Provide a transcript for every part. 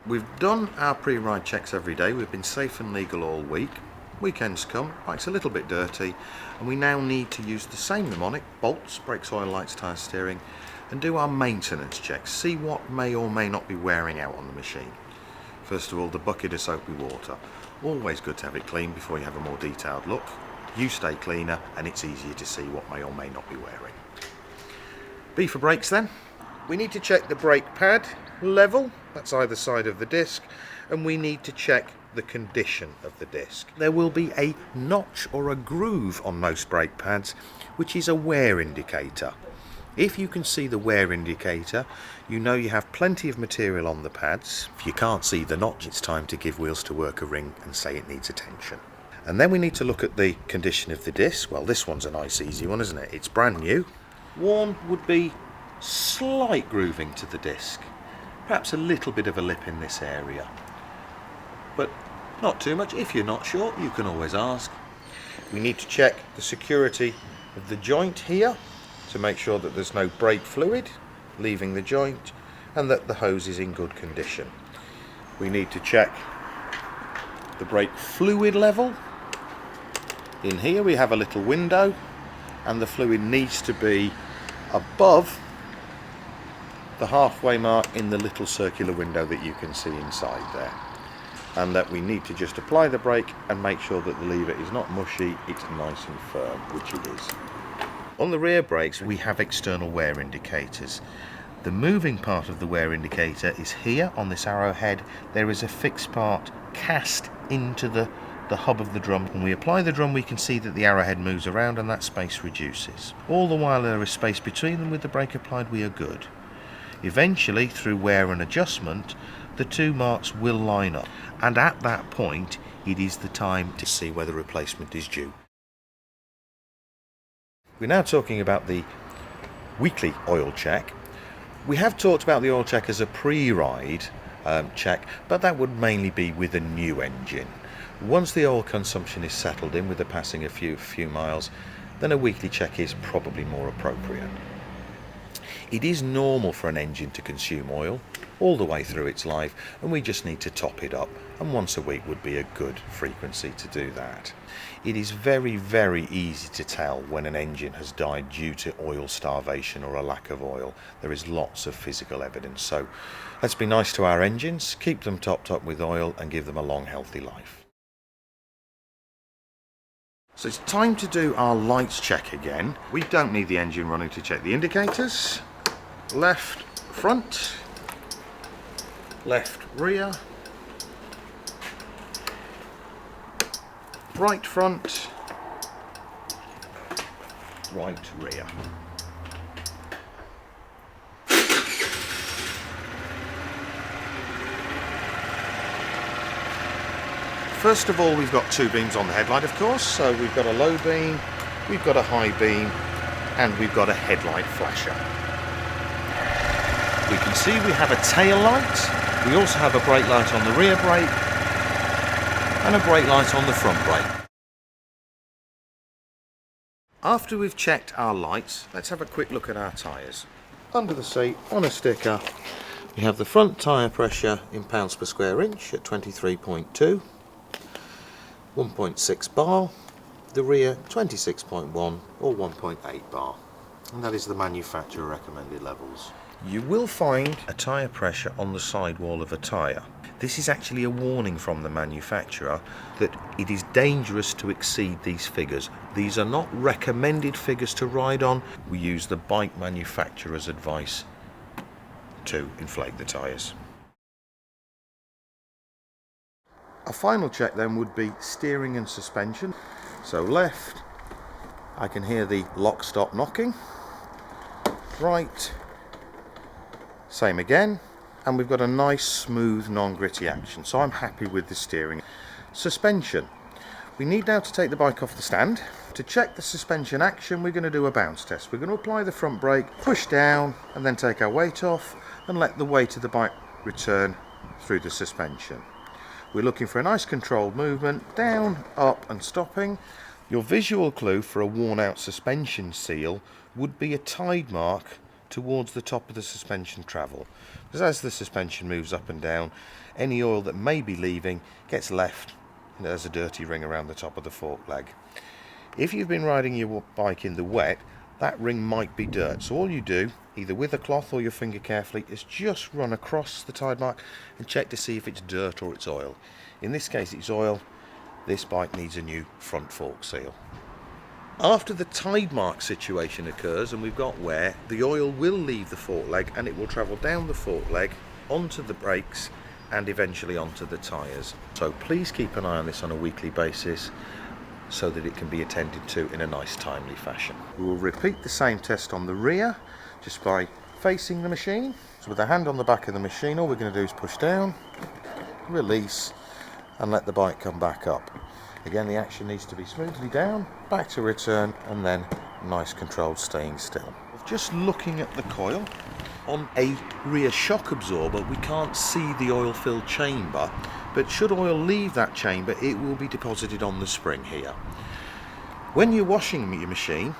We've done our pre-ride checks every day. We've been safe and legal all week. Weekends come, bike's a little bit dirty, and we now need to use the same mnemonic: bolts, brakes, oil, lights, tyres, steering, and do our maintenance checks. See what may or may not be wearing out on the machine. First of all, the bucket of soapy water. Always good to have it clean before you have a more detailed look. You stay cleaner and it's easier to see what may or may not be wearing. B for brakes then. We need to check the brake pad level, that's either side of the disc, and we need to check the condition of the disc. There will be a notch or a groove on most brake pads, which is a wear indicator. If you can see the wear indicator, you know you have plenty of material on the pads. If you can't see the notch, it's time to give Wheels to Work a ring and say it needs attention. And then we need to look at the condition of the disc. Well, this one's a nice easy one, isn't it? It's brand new. Worn would be slight grooving to the disc. Perhaps a little bit of a lip in this area, but not too much. If you're not sure, you can always ask. We need to check the security of the joint here to make sure that there's no brake fluid leaving the joint and that the hose is in good condition. We need to check the brake fluid level. In here we have a little window, and the fluid needs to be above the halfway mark in the little circular window that you can see inside there, and that we need to just apply the brake and make sure that the lever is not mushy, it's nice and firm, which it is. On the rear brakes we have external wear indicators. The moving part of the wear indicator is here on this arrowhead. There is a fixed part cast into the hub of the drum. When we apply the drum, we can see that the arrowhead moves around and that space reduces. All the while there is space between them. With the brake applied, we are good. Eventually, through wear and adjustment, the two marks will line up, and at that point it is the time to see whether replacement is due. We're now talking about the weekly oil check. We have talked about the oil check as a pre-ride check, but that would mainly be with a new engine. Once the oil consumption is settled in with the passing a few miles, then a weekly check is probably more appropriate. It is normal for an engine to consume oil all the way through its life, and we just need to top it up, and once a week would be a good frequency to do that. It is very, very easy to tell when an engine has died due to oil starvation or a lack of oil. There is lots of physical evidence, so let's be nice to our engines, keep them topped up with oil and give them a long, healthy life. So it's time to do our lights check again. We don't need the engine running to check the indicators. Left front, left rear, right front, right rear. First of all, we've got two beams on the headlight, of course, so we've got a low beam, we've got a high beam, and we've got a headlight flasher. We can see we have a tail light, we also have a brake light on the rear brake, and a brake light on the front brake. After we've checked our lights, let's have a quick look at our tyres. Under the seat, on a sticker, we have the front tyre pressure in pounds per square inch at 23.2, 1.6 bar, the rear 26.1 or 1.8 bar, and that is the manufacturer recommended levels. You will find a tyre pressure on the sidewall of a tyre. This is actually a warning from the manufacturer that it is dangerous to exceed these figures. These are not recommended figures to ride on. We use the bike manufacturer's advice to inflate the tyres. A final check then would be steering and suspension. So left, I can hear the lock stop knocking. Right, same again, and we've got a nice smooth non-gritty action, so I'm happy with the steering. Suspension. We need now to take the bike off the stand. To check the suspension action, we're going to do a bounce test. We're going to apply the front brake, push down, and then take our weight off and let the weight of the bike return through the suspension. We're looking for a nice controlled movement, down, up and stopping. Your visual clue for a worn out suspension seal would be a tide mark towards the top of the suspension travel, because as the suspension moves up and down, any oil that may be leaving gets left as a dirty ring around the top of the fork leg. If you've been riding your bike in the wet, that ring might be dirt, so all you do, either with a cloth or your finger carefully, is just run across the tide mark and check to see if it's dirt or it's oil. In this case it's oil. This bike needs a new front fork seal. After the tide mark situation occurs and we've got wear, the oil will leave the fork leg and it will travel down the fork leg onto the brakes and eventually onto the tyres. So please keep an eye on this on a weekly basis so that it can be attended to in a nice timely fashion. We will repeat the same test on the rear just by facing the machine. So with the hand on the back of the machine, all we're going to do is push down, release and let the bike come back up. Again, the action needs to be smoothly down, back to return, and then nice controlled staying still. Just looking at the coil, on a rear shock absorber we can't see the oil filled chamber, but should oil leave that chamber it will be deposited on the spring here. When you're washing your machine,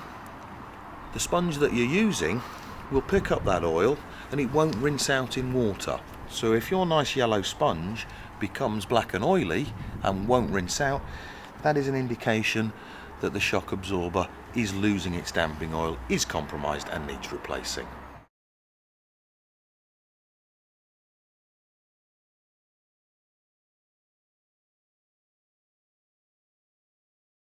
the sponge that you're using will pick up that oil and it won't rinse out in water. So if your nice yellow sponge becomes black and oily and won't rinse out, that is an indication that the shock absorber is losing its damping oil, is compromised and needs replacing.